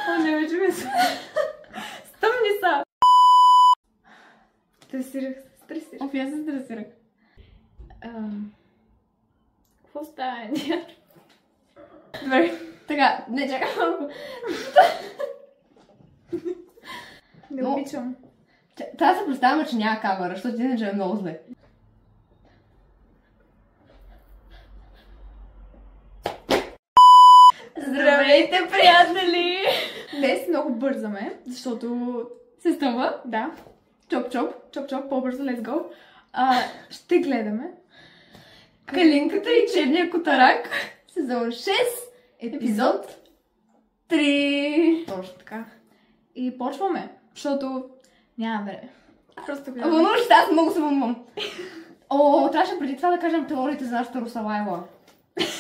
О, не вече ме са. Стъмни са. Стресирах. Оф, аз се стресирах. Какво става, Ения? Добре, така, не чакай малко. Не обичам. Трябва да се представяме, че няма камера, защото иначе е много зле. Здравейте, приятели! Днес много бързаме, защото... Се стъмва? Да. Чоп-чоп. Чоп-чоп, по-бързо, let's go. Ще гледаме Калинката и черния котарак. Сезон 6. Епизод 3. Точно така. И почваме, защото няма време. Просто гледаме. Вълнуваш се, аз много се вълнувам. Трябваше преди това да кажем теориите за нашата Русалайла.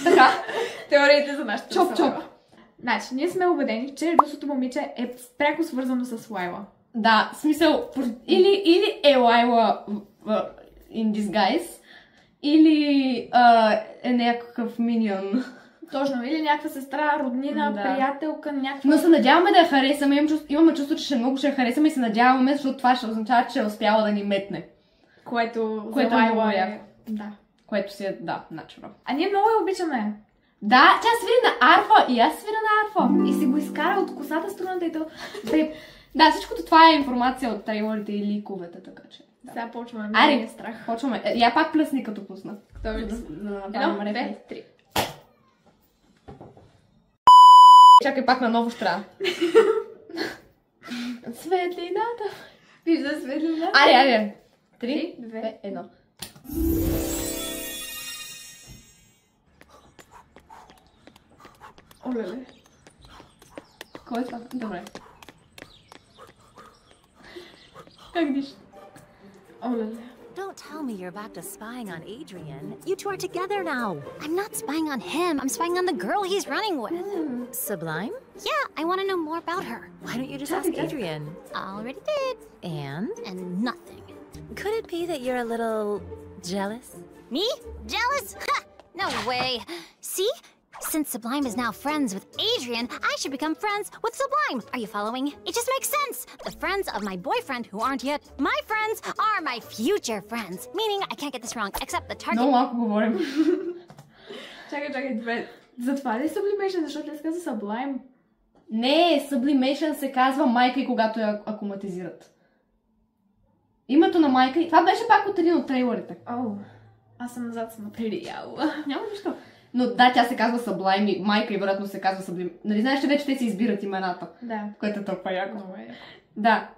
Така. Теориите за нашата Чоп-чоп. Значи, ние сме убедени, че русото момиче е пряко свързано с Лайла. Да, смисъл, или е Лайла in disguise, или е някакъв миньон. Точно, или някаква сестра, роднина, Да. приятелка, някаква... Но се надяваме да я харесаме, имаме чувство, че много ще я харесаме и се надяваме, защото това ще означава, че е успяла да ни метне. Което е за Лайла много е... яко. Да. Което си е, да, начало. А ние много я обичаме. Да, тя свири на арфа и аз свиря на арфа. И си го изкара от косата струната и то... Да, всичкото това е информация от трейлерите и ликовете, така че. Да. Сега почваме. Аре, Много е страх. почваме. Я пак плесни като пусна. Добре. Да направим Едно, референс. две, три. Чакай, пак наново ще трябва. Светлината. Вижда светлина. Аре. 3, 3, 2, 1. Олеле. Кой е това? Добре. Как диш? Олеле. Don't tell me you're back to spying on Adrian. You two are together now. I'm not spying on him. I'm spying on the girl he's running with. Sublime? Yeah, I want to know more about her. Why don't you just ask Adrian? Already did. And? And nothing. Could it be that you're a little jealous? Me? Jealous? Ha! No way. See? Since Sublime is now friends with Adrian, I should become friends with Sublime. Are you following? It just makes sense. The friends of my boyfriend who aren't yet my friends are my future friends. Meaning, I can't get this wrong, except the target... Много малко говорим. Чакай, добре. Затова ли е Sublimation? Защото те се казва Sublime? Не, Sublimation се казва майка и когато я акуматизират. Името на майка и... Това беше пак от един от трейлерите. Аз съм назад съм материала. Няма нищо. Но да, тя се казва Sublime и майка и вероятно се казва Sublime. Нали знаеш, че вече те си избират имената. Да. Което е толкова яко. Много е. Да,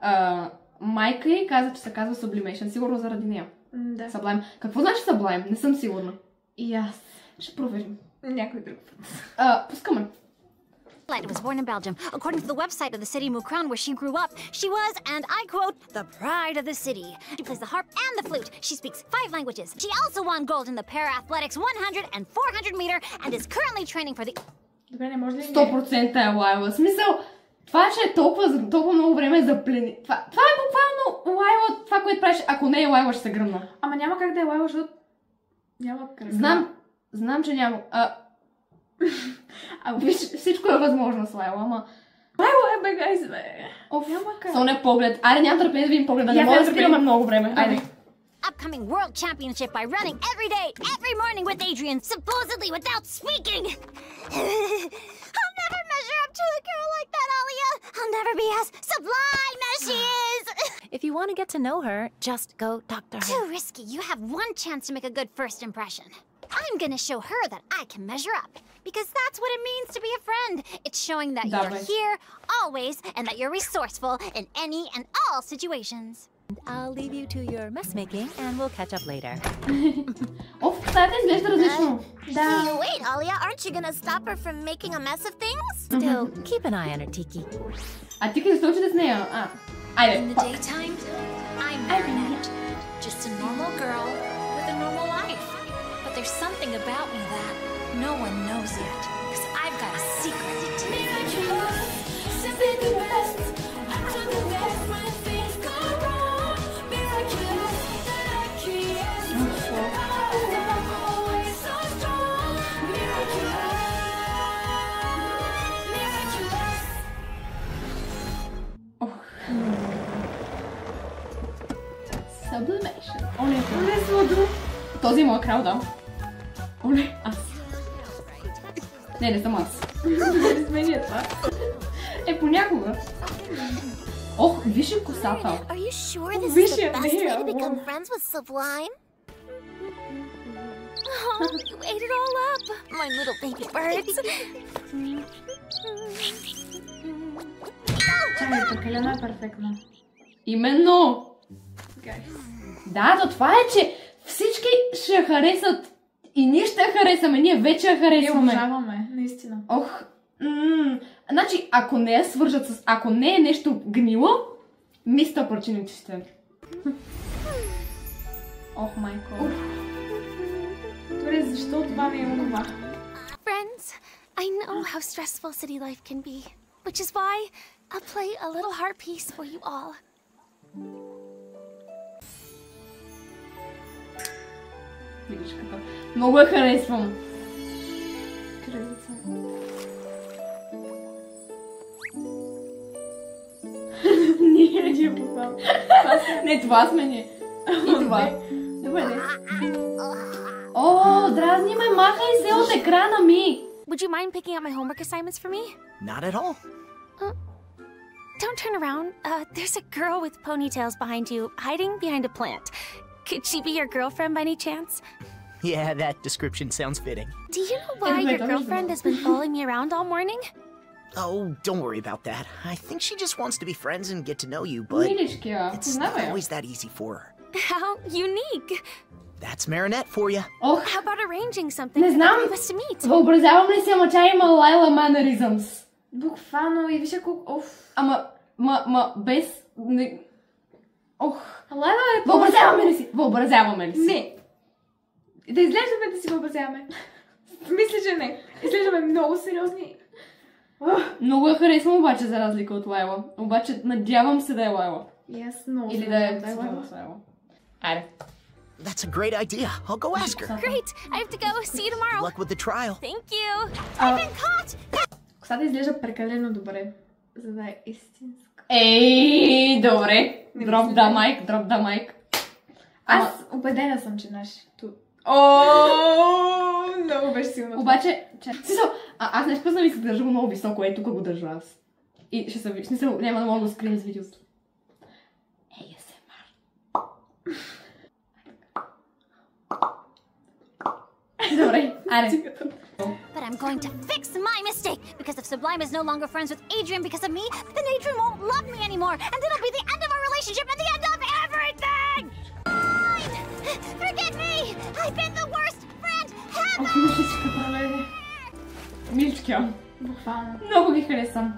майка й каза, че се казва Sublimation. Сигурно заради нея. Да. Sublime. Какво значи Sublime? Не съм сигурна. И аз. Ще проверим. Някой друг. Пускаме. Light was born in Belgium. According to the website of the city Mukran where she grew up, she was, and I quote, the pride of the city. She plays the harp and the flute. She speaks 5 languages. She also won gold in the para-athletics 100 and 400 meter and is currently training for the... Добре, не може ли... 100% е Лайла. Смисъл, това, че е толкова много време за плени... Това е буквално Лайла, това, което правиш. Ако не е Лайла, ще се гръмна. Ама няма как да е Лайла, защото... Няма как. Знам, че няма... Виж, всичко е възможно с Лайла, ама... Лайла е бегайз, бе. Няма как. Соня поглед. Айде, нямам търпение да видим погледа. Не може да спираме много време. Айде. upcoming world championship by running every day, every morning with Adrian, supposedly without speaking. I'll never measure up to a girl like that, Alia. I'll never be as sublime as she is. If you want to get to know her, just go talk to her. Too risky. You have one chance to make a good first impression. I'm gonna show her that I can measure up. Because that's what it means to be a friend. It's showing that you're here, always, and that you're resourceful in any and all situations. I'll leave you to your mess making and we'll catch up later. Оф, стаята изглежда различно. Hey, wait, Alia, aren't you gonna stop her from making a mess of things? Still, keep an eye on her, Tiki. А Тики защо отиде с нея? Айде. In the daytime, I'm Marinette. Just a normal girl with a normal life. But there's something about me that no one knows yet. Because I've got a secret. Miraculous, simply the best. I'm the best when things go wrong. Miraculous, the luckiest. I'm always so strong. Miraculous. Sublimation. Оле, Оле, сладо. този е моят крал, да. Оле, аз. Не съм аз. Не сменя това. Понякога. Ох, виж косата. Are you sure this is Wish the it best way to there. become friends with Sublime? Oh, you ate it all up, my little baby birds. Чакай, прекалено е перфектно. Именно. Гайс. Да, то това е, че всички ще я харесат. И ние ще я харесаме, ние вече я Ние харесваме. уважаваме, наистина. Ох, значи, ако не я свържат с... Ако не е нещо гнило, миста причини, че сте. Ох, майко. Добре, защо това не е онова? Friends, I know how stressful city life can be, which is why I'll play a little heart piece for you all. Видишката. Много я харесвам. Кралица. Ние попал. Не, това сме ние. И това. Добре, не. О, дразни ме, махай се от екрана ми. Would you mind picking up my homework assignments for me? Not at all. Don't turn around. There's a girl with ponytails behind you, hiding behind a plant. Could she be your girlfriend by any chance? Yeah, that description sounds fitting. Do you know why your girlfriend has been following me around all morning? Oh, don't worry about that. I think she just wants to be friends and get to know you, but Милички, it's not познавай я. always that easy for her. How unique. That's Marinette for you. Ох, How about arranging something не for the знам. three of us to meet? Въобразявам ли си, ама тя има Лайла манеризъмс. Буквално и виж колко... Оф. Ама, без... Не... Ох. Лайла е... Въобразяваме ли си? Въобразяваме ли си? Не. Да изглеждаме да си въобразяваме. Мисля, че не. Изглеждаме много сериозни. Много я харесвам обаче, за разлика от Лайла. Обаче надявам се да е Лайла. Ясно. Или да е с Лайла. Айде. That's a great idea. I'll go ask her. Great. I have to go. See you Good tomorrow. luck with the trial. Thank you. I've been caught. Косата изглежда прекалено добре, за да е истинска. Ей, добре. Не Дроп мисля, да че- майк, дроп да майк. Аз убедена съм, че нашето... О, много беше силно. Обаче, аз нещо съм исках да държа го много високо, тук го държа аз. И ще се смисъл, няма да мога да го скрим с видеото. ASMR. Добре, айде. But I'm going to fix my mistake, because if Sublime is no longer friends with Adrian because of me, then Adrian won't love me anymore, and it'll be the end of our relationship and the end of everything! Fine! Forgive me! I've been the worst friend ever! Ох, миличка, праве. Миличка. Буквално. Много ги харесвам.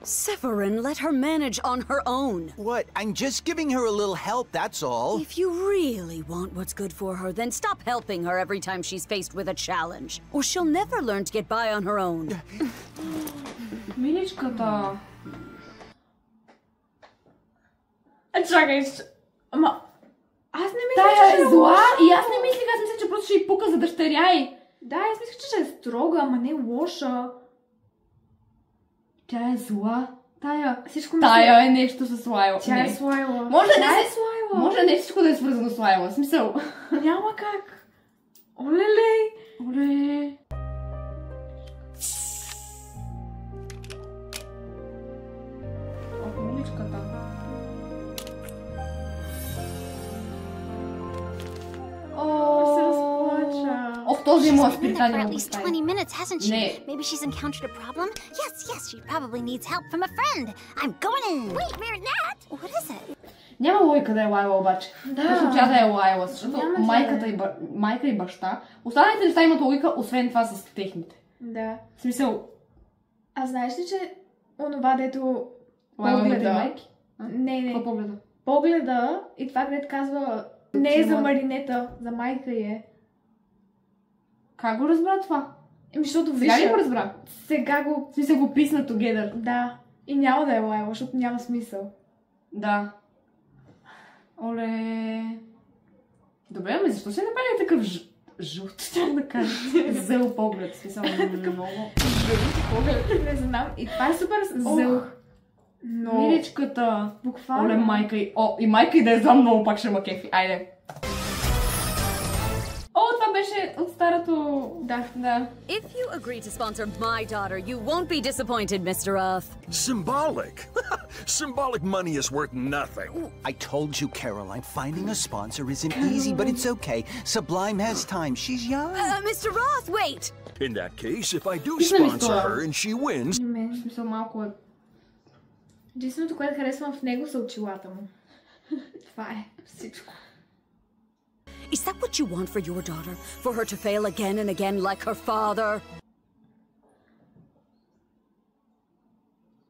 Severin, let her manage on her own. What? I'm just giving her a little help, that's all. If you really want what's good for her, then stop helping her every time she's faced with a challenge, or she'll never learn to get by on her own. Миличката. Чакай, ама... Аз не мисля, Тая че е зла и аз не мислих, аз мисля, че просто ще й пука за дъщеря й. Да, аз мисля, че ще е строга, ама не лоша. Тя е зла. Всичко мисля... Тая е нещо с Лайла. Тя е Не. с Лайла. Може да Тя не е се- с Лайла. Може не всичко да е свързано с Лайла. В смисъл. Няма как. Олеле. Оле. Ох, миличката. Се разплача. Ох, този му She's been in there спиртание for at му least постави. 20 minutes, hasn't she? Nee. Maybe she's encountered a problem? Yes, she probably needs help from a friend. I'm going in. Wait, Marinette! What is it? Няма логика да е Лайла обаче. Да. Точно тя да е Лайла, защото Няма да майка и баща. Останалите неща имат логика, освен това с техните. Да. В смисъл, А знаеш ли, че онова, дето Лайла има три погледа... майки? Не. Какво погледа? Погледа и това, където казва... Не е за Маринета, за майка е. Как го разбра това? Защото Сега ли виж... го разбра? Сега го... В смисъл го писна together. Да. И няма да е Лайла, защото няма смисъл. Да. Оле. Добре, ами защо се направи такъв жълт, ще да кажа. Зел поглед, в смисъл много. Не знам. И това е супер зъл. Но... Миличката. Буквално. Оле, майка и... О, и майка и да я знам много пак ще ма кефи. Айде. О, това беше от старото... Да. If you agree to sponsor my daughter, you won't be disappointed, Mr. Roth. Symbolic. Symbolic money is worth nothing. I told you, Caroline, finding a sponsor isn't easy, but it's okay. Sublime has time. She's young. Mr. Roth, wait! In that case, if I do sponsor her and she wins... Смисъл малко е... Единственото, което харесвам в него са очилата му. Това е всичко. Is that what you want for your daughter? For her to fail again and again like her father?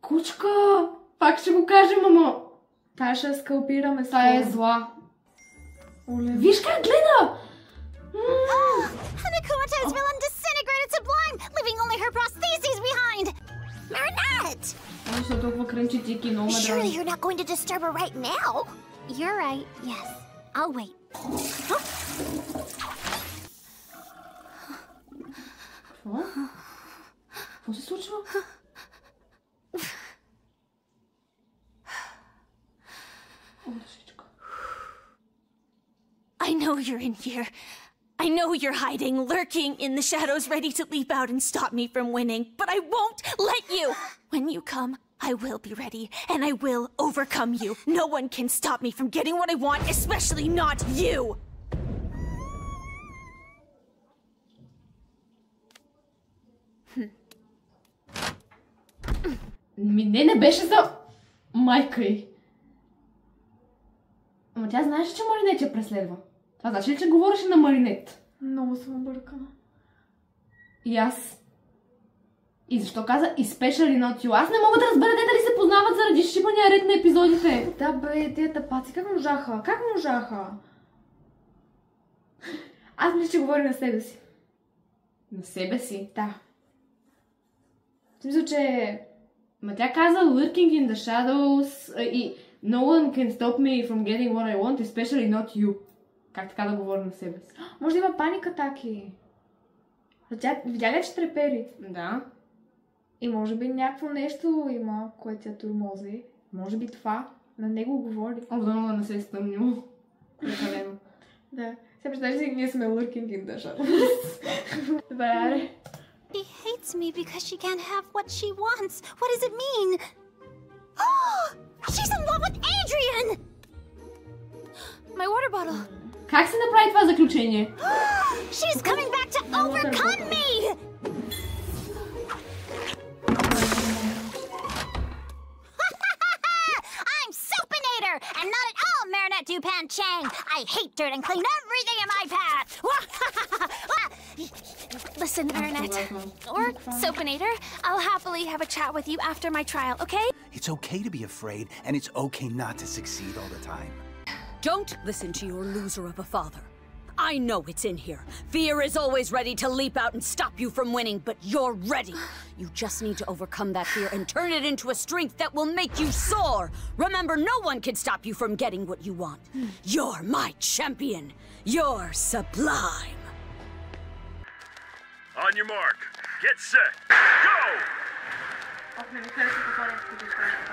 Кучка! Пак ще го кажем, ама... Та ще скалпираме с Та е зла. Виж как гледа! Anakumata's villain disintegrated Sublime, leaving only her prostheses behind! Marinette! Защо толкова крънчетики, много ме Surely дразни. you're not going to disturb her right now? You're right, yes. I'll wait. Какво? Какво се случва? О, душичка. I know you're in here. I know you're hiding, lurking in the shadows, ready to leap out and stop me from winning, but I won't let you! When you come, I will be ready, and I will overcome you. No one can stop me from getting what I want, especially not you! Не беше за майка й. Ама тя знаеше, че Маринет я преследва. Това значи ли, че говореше на Маринет? Много съм объркана. И аз. И защо каза especially not you? Аз не мога да разбера те дали се познават заради шипания ред на епизодите. Да бе, тия тапаци, как можаха? Как можаха? Аз мисля, че говори на себе си. На себе си? Да. В смисъл, че... Ма тя каза lurking in the shadows и no one can stop me from getting what I want, especially not you. Как така да говори на себе си? Може да има паник атаки. Тя видя ли, че трепери? Да. И може би някакво нещо има, което тя турмози. Може би това на него говори. О, да не се е стъмнило. Прекалено. Да. Сега представяш си, ние сме lurking in the shadows. Добре, аре. She hates me because she can't have what she wants. What does it mean? Oh, she's in love with Adrian! My water bottle. Как се направи това заключение? She's coming back to overcome me! I'm Soapinator, and not at all Marinette Dupan Chang. I hate dirt and clean everything in my path. Listen, Marinette, or Soapinator, I'll happily have a chat with you after my trial, okay? It's okay to be afraid, and it's okay not to succeed all the time. Don't listen to your loser of a father. I know it's in here. Fear is always ready to leap out and stop you from winning, but you're ready. You just need to overcome that fear and turn it into a strength that will make you soar. Remember, no one can stop you from getting what you want. You're my champion. You're Sublime. On your mark. Get set. Go! Не ми хареса попадането, като изпраща.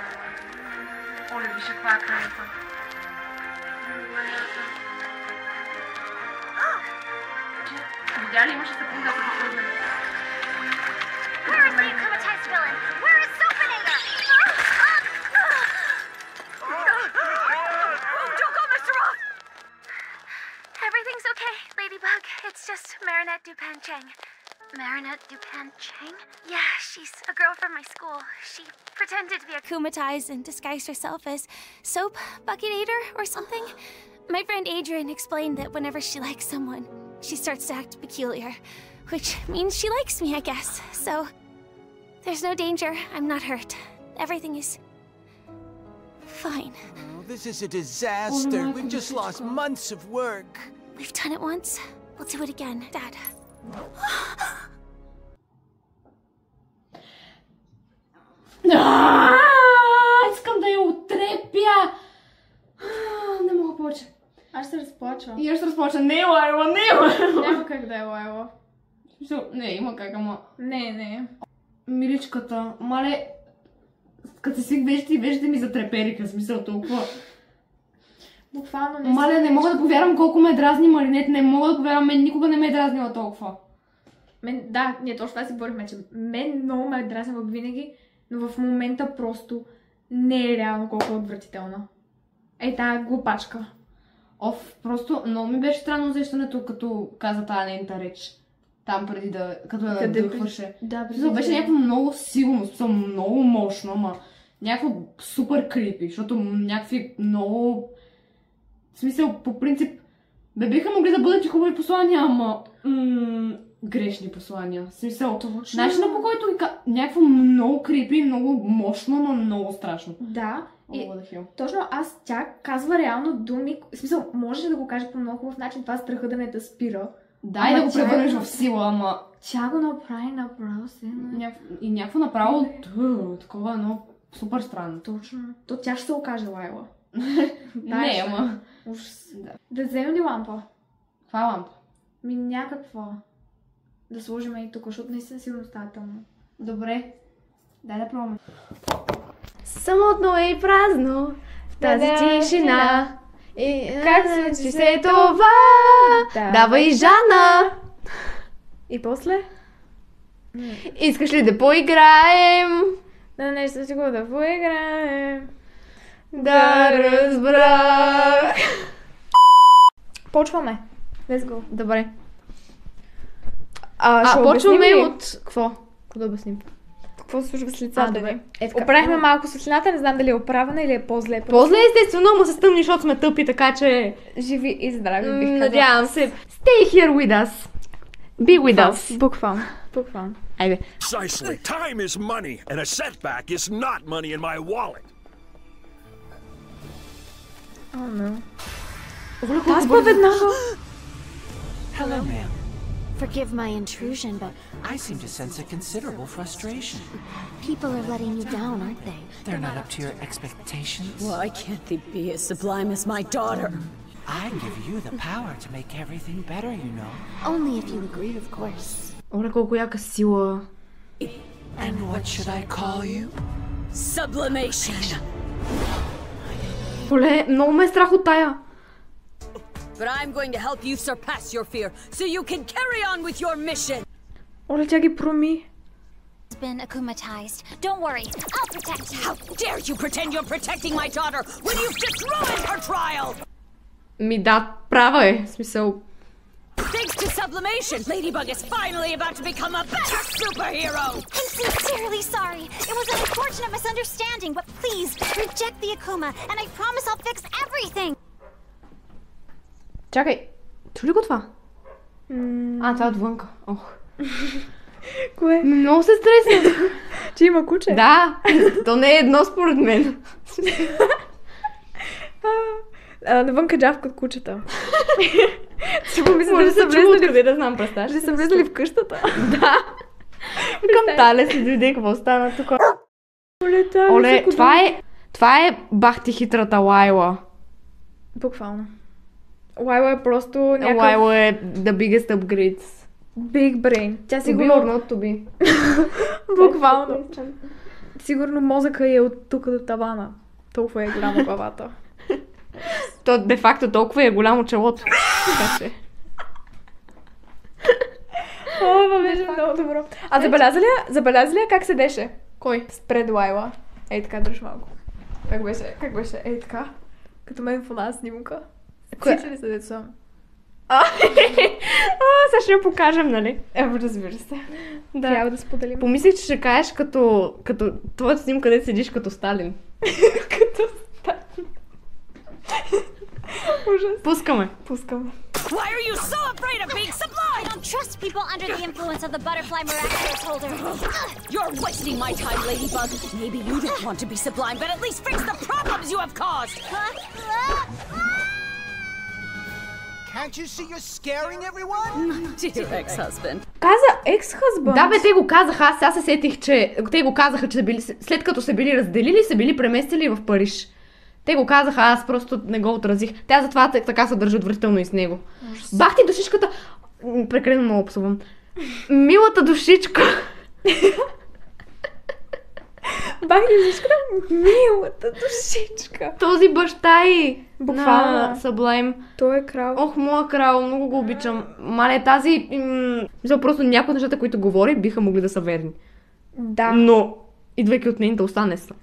Оле, виж каква е крайната. Видя ли, имаше секунда да се познаме. Where is the Akumatized villain? Where is Soapinator? Don't go, Mr. Roth! Everything's okay, Ladybug. It's just Marinette Dupan Chang. Marinette Dupan Chang? Yeah, she's a girl from my school. She pretended to be akumatized and disguised herself as Soap Bucketator or something. My friend Adrian explained that whenever she likes someone, she starts to act peculiar, which means she likes me, I guess. So, there's no danger. I'm not hurt. Everything is fine. Oh, this is a disaster. We've just lost months of work. We've done it once. We'll do it again, Dad. Искам да я отрепя! Не мога повече. Аз ще се разплачвам. И аз ще разплача. Не е Лайла, не е Лайла! Няма как да е Лайла. Не, има как, ама... Не. Миличката, мале... Като се свик веждите ми затрепериха, смисъл толкова. Буквално Маля, не мога да повярвам колко ме дразни Маринет, не мога да повярвам, мен никога не ме е дразнила толкова. Да, ние точно това си говорихме, че мен много ме е дразнила винаги, но в момента просто не е реално колко е отвратителна. Тая глупачка. Просто много ми беше странно усещането, като каза тая нейната реч. Там преди като я дъхваше. Да, беше някакво много силно, много мощно, ама някакво супер крипи, защото някакви много... В смисъл, по принцип, биха могли да бъдат и хубави послания, ама грешни послания. В смисъл, начинът по който някакво много крипи, много мощно, но много страшно. Да. Точно тя казва реално думи, в смисъл, можеш да го кажеш по много хубав начин, това страха да не те спира. Да, и да го превърнеш в сила, ама... Тя го направи направо се. И някакво направо такова едно супер странно. Точно. То тя ще се окаже Лайла. Не, ама... Да вземем ли лампа? Каква лампа? Някаква. Да сложим и тук, защото наистина сигурно става тъмно. Добре. Дай да пробваме. Самотно и празно в тази тишина. И как случи се това? Дава и Жана. И после? Искаш ли да поиграем? Да, нещо си го да поиграем. Да, разбрах. Почваме. Let's go. Добре. Почваме от... Какво? Какво да обясним? Какво се случва с лицата? Добре. Оправихме малко светлината, не знам дали е оправена или е по-зле. По-зле естествено, ама се стъмни, защото сме тъпи, така че... Живи и здрави, бих казала. Надявам се. Stay here with us. Be with us. Буквално. Айде. Precisely. Time is money, and a setback is not money in my wallet. Oh no. Аз веднага. Hello, ma'am. Forgive my intrusion, but I seem to sense a considerable frustration. people are letting you down, aren't they? They're not up to your expectations. Why can't they be as sublime as my daughter? I give you the power to make everything better, you know. Only if you agree, of course. Оле, колко яка сила. And what should I call you? Sublimation. Оле, много ме е страх от тая. But I'm going to help you surpass your fear, so you can carry on with your mission. Оле, тя ги проми. Has been akumatized. Don't worry, I'll protect you. How dare you pretend you're protecting my daughter when you've just ruined her trial? Да, права е. В смисъл... Thanks to sublimation, Ladybug is finally about to become a better superhero! I'm sincerely sorry. It was an unfortunate misunderstanding, but please, reject the Akuma, and I promise I'll fix everything! Чакай, чу ли го това? Това е отвънка. Ох. Кое? Много се стресна. Че има куче? Да, то не е едно според мен. Навънка джавкат кучета. Ще помисля, може да са влезнали къде да знам, представяш? Дали са влезнали в къщата? Да. Към тале си дойде, какво стана тук? Оле, това е бахти хитрата Лайла. Буквално. Лайла е просто някакъв... Лайла е the biggest upgrades. Big brain. Тя сигурно... To be or not to be. Буквално. Сигурно мозъка е от тук до тавана. Толкова е голяма главата. То де-факто толкова е голямо челото. Така че... О, беше много добро. А забелязали ли как седеше? Кой? Спред Лайла. Ей така, дръж малко. Как беше? Ей така. Като мен в една снимка. Сича ли се деца? Сега ще я покажем, нали? Разбира се. Да. Трябва да споделим. Помислих, че ще кажеш като твоята снимка, където седиш като Сталин. Като Сталин. Ужас. Пускаме. Why are you so afraid of being sublime? I don't trust people under the influence of the butterfly miraculous holder. You're wasting my time, Ladybug. Maybe you don't want to be sublime, but at least fix the problems you have caused. Can't you see you're scaring everyone? Dear ex-husband. Каза ex-husband? Да, бе, те го казаха. Аз сега се сетих, че те го казаха, че след като се били разделили, се били преместили в Париж. Те го казаха, аз просто не го отразих. Тя затова така се държи отвратително и с него. Бах ти душичката! Прекалено много псувам. Милата душичка! изискра милата душичка. Този баща й Буквално. на Sublime. Той е крал. Ох, моя крал, много го обичам. Мале, тази... просто някои от нещата, които говори, биха могли да са верни. Да. Но, идвайки от нейните уста, не са.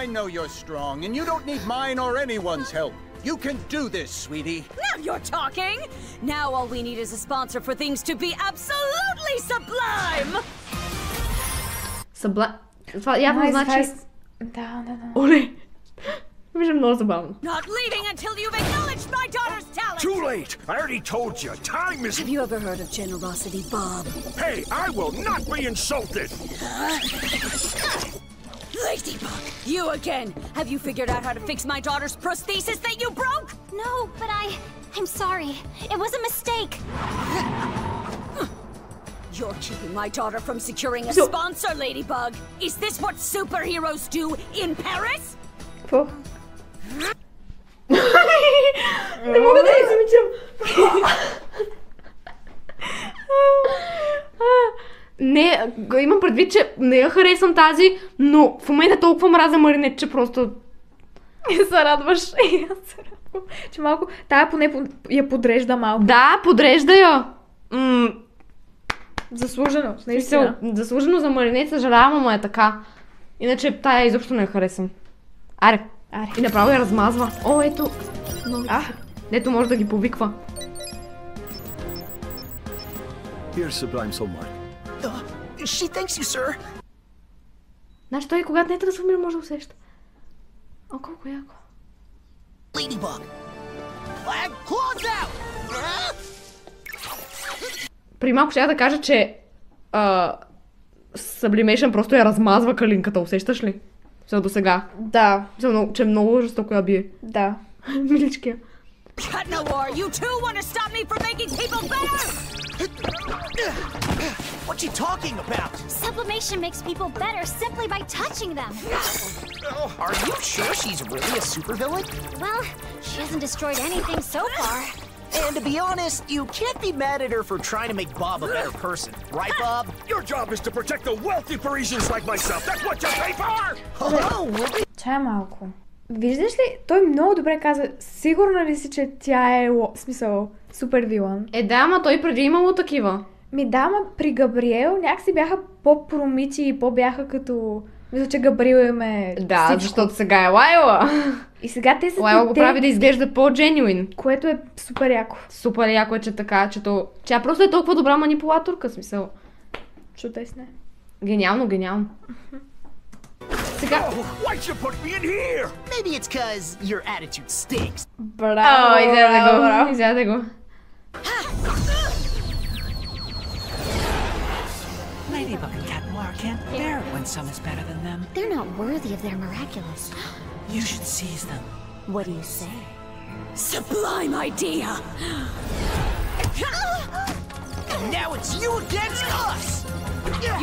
I know you're strong, and you don't need mine or anyone's help. You can do this, sweetie. Now you're talking! Now all we need is a sponsor for things to be absolutely sublime! Това явно значи... Да. Оле! Виждам много забавно. Not leaving until you've acknowledged my daughter's talent! Too late! I already told you, time is... Have you ever heard of generosity, Bob? Hey, I will not be insulted! Ladybug, you again! Have you figured out how to fix my daughter's prosthesis that you broke? No, but I'm sorry. It was a mistake. You're keeping my daughter from securing a sponsor, Ladybug! Is this what superheroes do in Paris? Какво? Не мога да измичам. Не, имам предвид, че не я харесвам тази, но в момента толкова мразя Маринет, че просто... се радваш. Аз се радвам. Че малко... Тая поне я подрежда малко. Да, подрежда я. Заслужено, наистина. Заслужено за Маринет, съжалявам, ама е така. Иначе тая изобщо не я харесвам. Аре. И направо я размазва. О, ето. Ето може да ги повиква. Here's Sublime Soul Mark. She thanks you, sir. Значи той, когато не е трансформира, може да усеща. О, колко яко. Ladybug. Flag, claws out! При малко ще да кажа, че Sublimation просто я размазва калинката, усещаш ли? Все до сега. Да. Че много жестоко я бие. Да. Миличкия. Cut no war! You too want to stop me from making people better! What you talking about? Sublimation makes people better simply by touching them. Are you sure she's really a supervillain? Well, she hasn't destroyed anything so far. And to be honest, you can't be mad at her for trying to make Bob a better person. Right, Bob? Your job is to protect the wealthy Parisians like myself. That's what you pay for! Чай малко. Виждаш ли, той много добре каза, сигурна ли си, че тя е, смисъл, супер вилан? Да, ама той преди имало такива. Да, ама при Габриел някакси бяха по-промити и по-бяха като... Мисля, че Габриел им е Да, всичко. защото сега е Лайла. И сега те са Лайла го прави да изглежда по-дженюин. Което е супер яко. Супер яко е, че така, че тя просто е толкова добра манипулаторка, смисъл. Чудесна. Гениално. Сега... Why'd you put me in here? Maybe it's 'cause your attitude stinks. Браво! Изяде го. Ladybug and Cat Noir can't bear it when some is better than them. They're not worthy of their miraculous. You should seize them. What do you say? Sublime idea! And now it's you against us!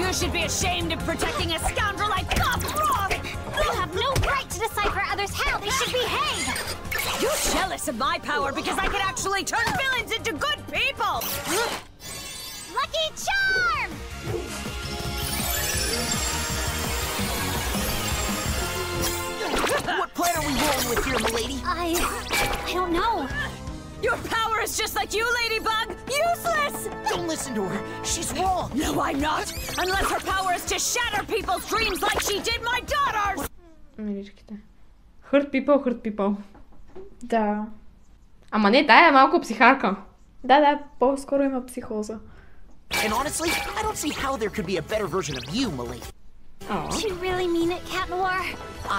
You should be ashamed of protecting a scoundrel like Bob Roth! You have no right to decide for others how they should behave! You're jealous of my power because I can actually turn villains into good people! Lucky Charm! What plan are we rolling with here, milady? I don't know. Your power is just like you, Ladybug! Useless! Don't listen to her. She's wrong. No, I'm not! Unless her power is to shatter people's dreams like she did my daughter's! Миличките. Hurt people. Да. Ама не, тая е малко психарка. Да, по-скоро има психоза. And honestly, I don't see how there could be a better version of you, milady. Do you really mean it, Cat Noir?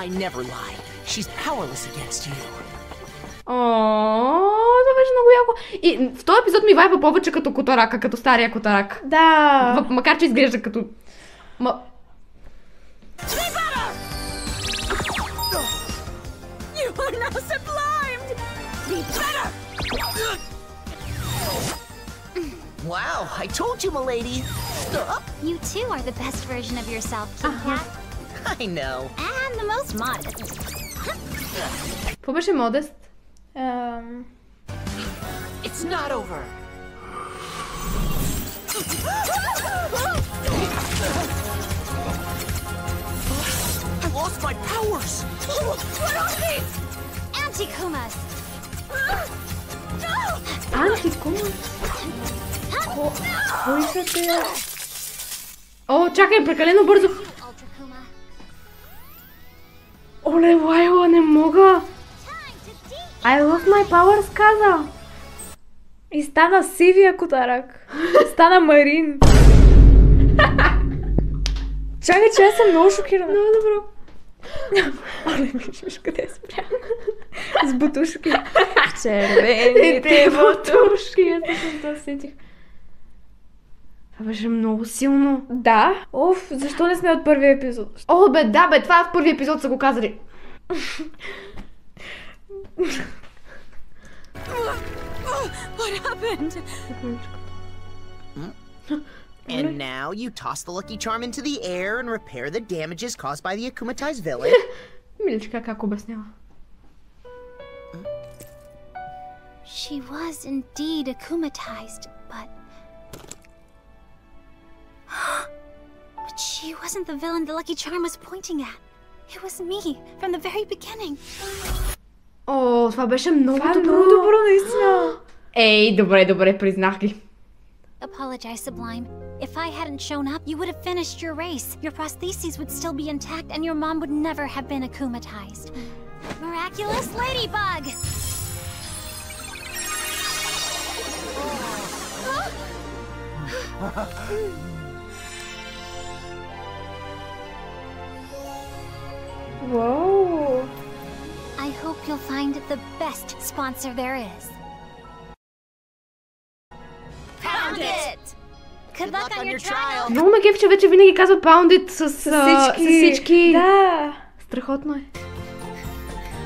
I never lie. She's powerless against you. Това беше много яко. И в този епизод ми вайба повече като Котарака, като стария Котарак. Да. Макар че изглежда като... You are now sublimed! Be better! Wow, I told you, milady. Stop. You too are the best version of yourself, Kit Kat. I know. And the most modest. Какво беше модест? It's not over. I lost my powers! What are these? Anti-Kumas. Антикума? Кои са те? О, чакай, прекалено бързо. Оле, Лайла, не мога. I lost my powers, каза. И стана сивия котарак. Стана Марин. Чакай, че аз съм много шокирана. Много добро. Оле, виж къде спря. С бутушки. Червените бутушки. Аз точно това сетих. Това беше много силно. Да. Оф, защо не сме от първия епизод? О, бе, да, бе, това в първия епизод са го казали. What happened? And now you toss the Lucky Charm into the air and repair the damages caused by the akumatized villain. Миличка как обяснява. She was indeed akumatized, but... But she wasn't the villain the Lucky Charm was pointing at. It was me, from the very beginning. О, това беше много добро. Много добро, наистина. Ей, добре, признах ги. Apologize, Sublime. If I hadn't shown up, you would have finished your race. Your prostheses would still be intact, and your mom would never have been akumatized. Miraculous Ladybug! Whoa! I hope you'll find the best sponsor there is. Found it! Good luck on your trial! Много ме кеф, че вече винаги казва Pound It с всички. Да! Страхотно е.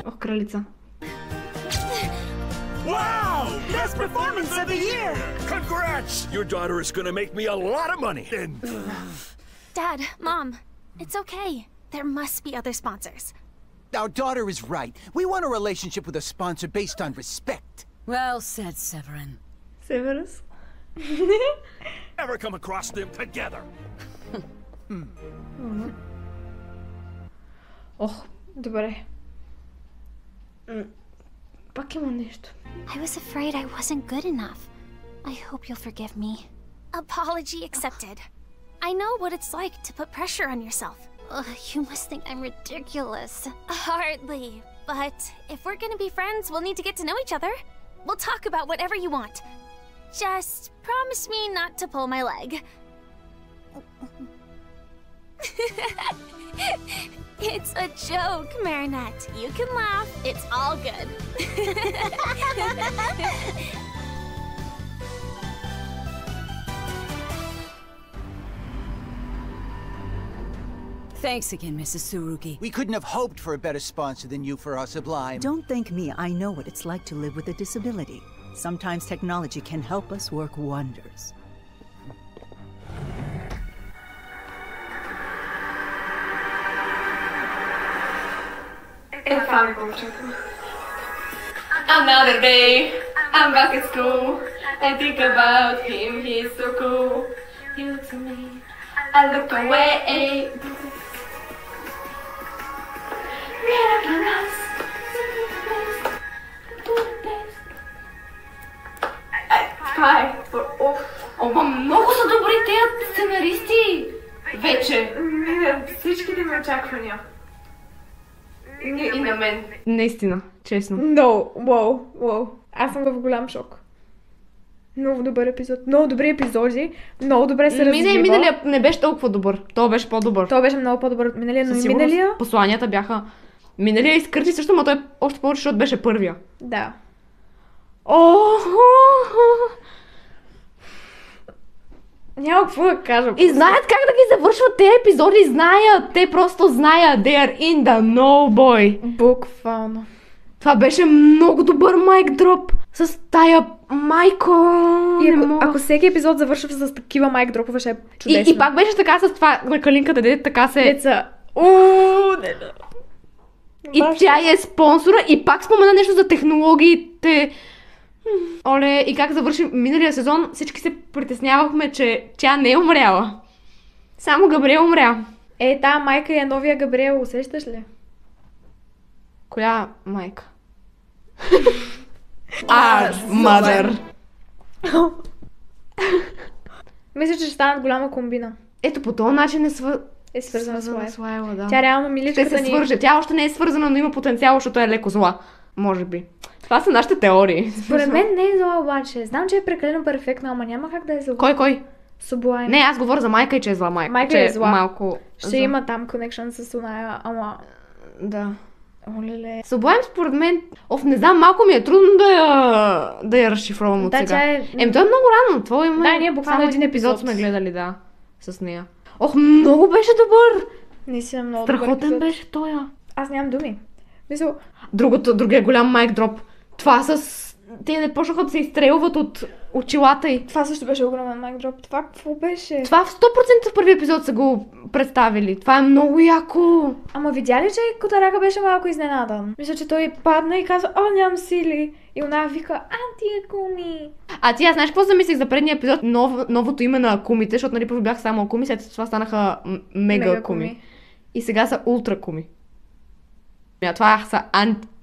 Ох, кралица. Wow! Best performance of the year! Congrats! Your daughter is gonna make me a lot of money. Dad, Mom, it's okay. There must be other sponsors. Our daughter is right. We want a relationship with a sponsor based on respect. Well said, Severin. Severus? Never come across them together. Ох, добре. Пак има нещо. I was afraid I wasn't good enough. I hope you'll forgive me. Apology accepted. I know what it's like to put pressure on yourself. You must think I'm ridiculous. Hardly. But if we're gonna be friends, we'll need to get to know each other. We'll talk about whatever you want. Just promise me not to pull my leg. It's a joke, Marinette. You can laugh. It's all good. Thanks again, Mrs. Tsurugi. We couldn't have hoped for a better sponsor than you for our Sublime. Don't thank me. I know what it's like to live with a disability. Sometimes technology can help us work wonders. Another day, I'm back at school. I think about him, he's so cool. He looks at me, I look away. Ома, много са добри тези сценаристи вече. Всичките ми очаквания. И на мен. Наистина, честно. Wow. Аз съм в голям шок. Много добър епизод. Много добри епизоди. Много добре се развива. Миналия не беше толкова добър. То беше по-добър. То беше много по-добър от миналия, но и миналия... Посланията бяха... Миналия изкърти също, но той още повече, защото беше първия. Да. Няма какво да кажа. И знаят как да ги завършват тези епизоди, знаят. Те просто знаят. They are in the know, boy. Буквално. Това беше много добър майк дроп. С тая майко. И ако всеки епизод завършва с такива майк дропове, ще е чудесно. И пак беше така с това на калинката, де така се... Деца. И тя е спонсора и пак спомена нещо за технологиите. Оле, и как завърши миналия сезон, всички се притеснявахме, че тя не е умряла. Само Габриел умря. Та майка е новия Габриел, усещаш ли? Коя майка? Мадър. Мисля, че ще станат голяма комбина. Ето по този начин е свързана с Лайла, да. Тя реално миличката ще се свърже. Тя още не е свързана, но има потенциал, защото е леко зла. Може би. Това са нашите теории. Според мен не е зла обаче. Знам, че е прекалено перфектна, ама няма как да е зла. Кой? Sublime. Не, аз говоря за майка и че е зла майка. Майка е зла. Малко... Ще има там connection с оная, ама... Да. Олеле. Sublime според мен... не знам, малко ми е трудно да я разшифровам от сега. Тя е... той е много рано. Това има... Да, ние буквално само един епизод сме гледали, да. С нея. Много беше добър! Наистина много страхотен беше той. Аз нямам думи. Мисля... Другия голям майк дроп. Това с... Те не почнаха да се изстрелват от очилата й. Това също беше огромен майк дроп. Това какво беше? Това в 100% в първи епизод са го представили. Това е много яко. Ама видя ли, че Котарака беше малко изненадан? Мисля, че той падна и каза, нямам сили. И она вика, ти Акуми. Аз знаеш какво замислих за предния епизод? Новото име на Акумите, защото нали първо бяха само Акуми, след това станаха Мега Акуми. И сега са Ултра Акуми. Това са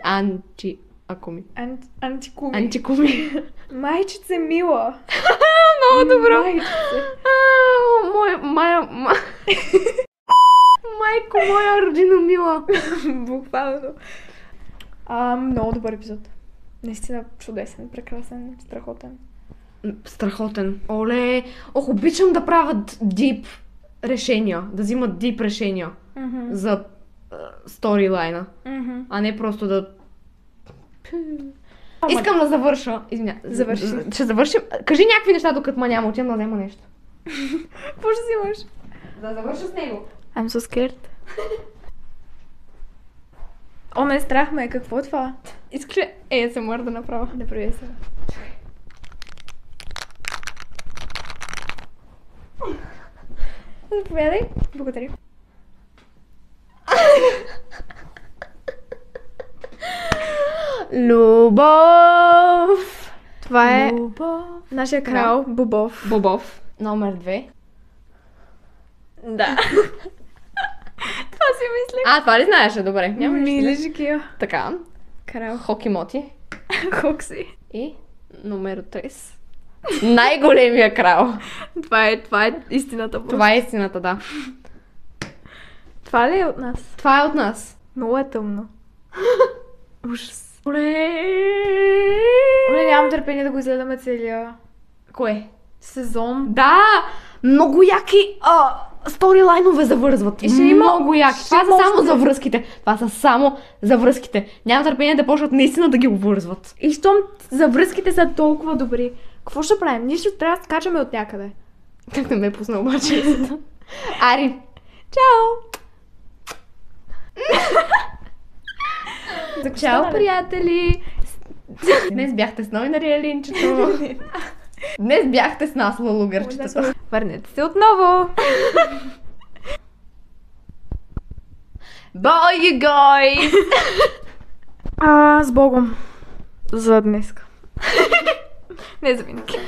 анти Акуми. Антикуми. Антикуми. Майчице мила. Много добро. Майко моя родина мила. Буквално. Много добър епизод. Наистина чудесен, прекрасен, страхотен. Оле, обичам да правят дип решения, да взимат дип решения за сторилайна, а не просто да... Искам да завърша. Завърши. Ще завършим. Кажи някакви неща, докато няма отивам да взема нещо. Какво ще си имаш? Да завърша с него. I'm so scared. Ме страх ме. Какво е това? Искаш ли ASMR да направя? Да прави се. Заповядай. Благодаря. Любов. Това е нашия крал Бобов. Бобов. Номер 2. Да. Това си мислех. Това ли знаеше? Добре. Милички. Така. Крал. Хоки-моти. Хокси. И номер 3. Най-големия крал. Това е истината. Това е истината, да. Това ли е от нас? Това е от нас. Много е тъмно. Ужас. Оле, нямам търпение да го изгледаме целия. Кое? Сезон. Да! Много яки сторилайнове завързват. И ще има много яки. Това са само за връзките. Това са само за връзките. Нямам търпение да почнат наистина да ги обвързват. И щом за връзките са толкова добри, какво ще правим? Ние ще трябва да скачаме от някъде. Как не ме пусна обаче? Ари. Чао! Чао, приятели! Днес бяхте с Нойна Алинчето. Днес бяхте с нас, лалугърчетата. Върнете се отново! Bye, you guys! С Богом. За днес. Не за винаги.